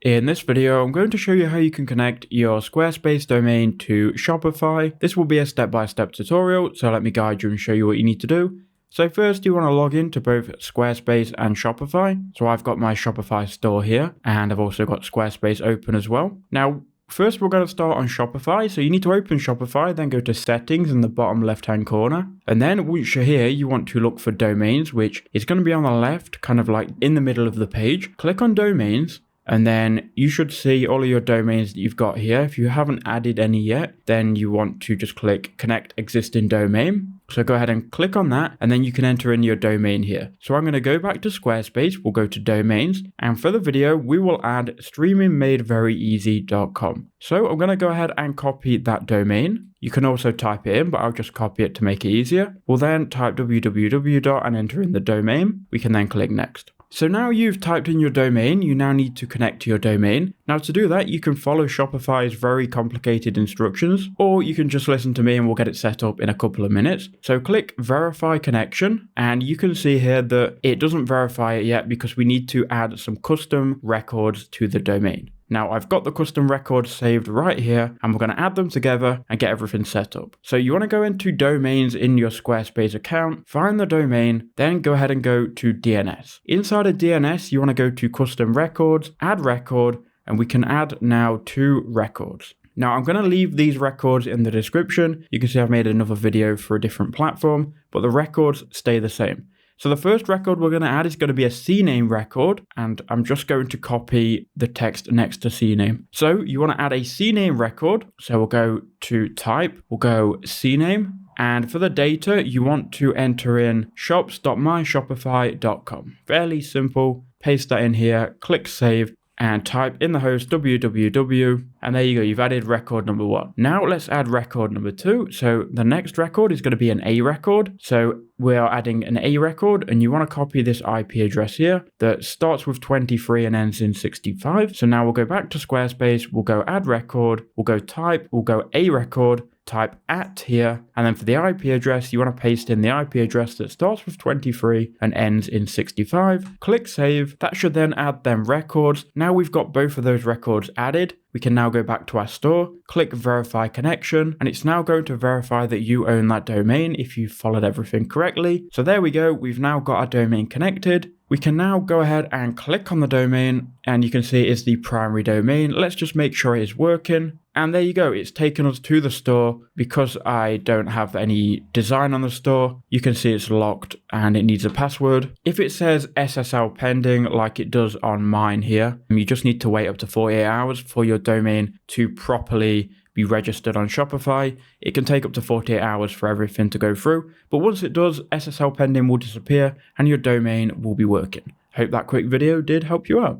In this video, I'm going to show you how you can connect your Squarespace domain to Shopify. This will be a step-by-step tutorial, so let me guide you and show you what you need to do. So first, you want to log in to both Squarespace and Shopify. So I've got my Shopify store here, and I've also got Squarespace open as well. Now, first we're going to start on Shopify. So you need to open Shopify, then go to settings in the bottom left-hand corner. And then once you're here, you want to look for domains, which is going to be on the left, kind of like in the middle of the page. Click on domains. And then you should see all of your domains that you've got here. If you haven't added any yet, then you want to just click connect existing domain. So go ahead and click on that, and then you can enter in your domain here. So I'm going to go back to Squarespace. We'll go to domains, and for the video, we will add streamingmadeveryeasy.com. So I'm going to go ahead and copy that domain. You can also type it in, but I'll just copy it to make it easier. We'll then type www. And enter in the domain. We can then click next. So now you've typed in your domain, you now need to connect to your domain. Now to do that, you can follow Shopify's very complicated instructions, or you can just listen to me and we'll get it set up in a couple of minutes. So click verify connection, and you can see here that it doesn't verify it yet because we need to add some custom records to the domain. Now I've got the custom records saved right here, and we're going to add them together and get everything set up. So you want to go into domains in your Squarespace account, find the domain, then go ahead and go to DNS. Inside of DNS, you want to go to custom records, add record, and we can add now 2 records. Now I'm going to leave these records in the description. You can see I've made another video for a different platform, but the records stay the same. So the first record we're going to add is going to be a CNAME record, and I'm just going to copy the text next to CNAME. So you want to add a CNAME record. So we'll go to type, we'll go CNAME, and for the data, you want to enter in shops.myshopify.com. Fairly simple. Paste that in here, click save, and type in the host www, and there you go, you've added record number 1. Now let's add record number 2. So the next record is going to be an A record. So we are adding an A record, and you want to copy this IP address here that starts with 23 and ends in 65. So now we'll go back to Squarespace, we'll go add record, we'll go type, we'll go A record, type at here, and then for the IP address, you want to paste in the IP address that starts with 23 and ends in 65. Click save. That should then add them records. Now we've got both of those records added. We can now go back to our store, click verify connection, and it's now going to verify that you own that domain if you've followed everything correctly. So there we go. We've now got our domain connected. We can now go ahead and click on the domain, and you can see it's the primary domain. Let's just make sure it is working. And there you go, it's taken us to the store. Because I don't have any design on the store, you can see it's locked and it needs a password. If it says SSL pending like it does on mine here, you just need to wait up to 48 hours for your domain to properly be registered on Shopify. It can take up to 48 hours for everything to go through, but once it does, SSL pending will disappear and your domain will be working. Hope that quick video did help you out.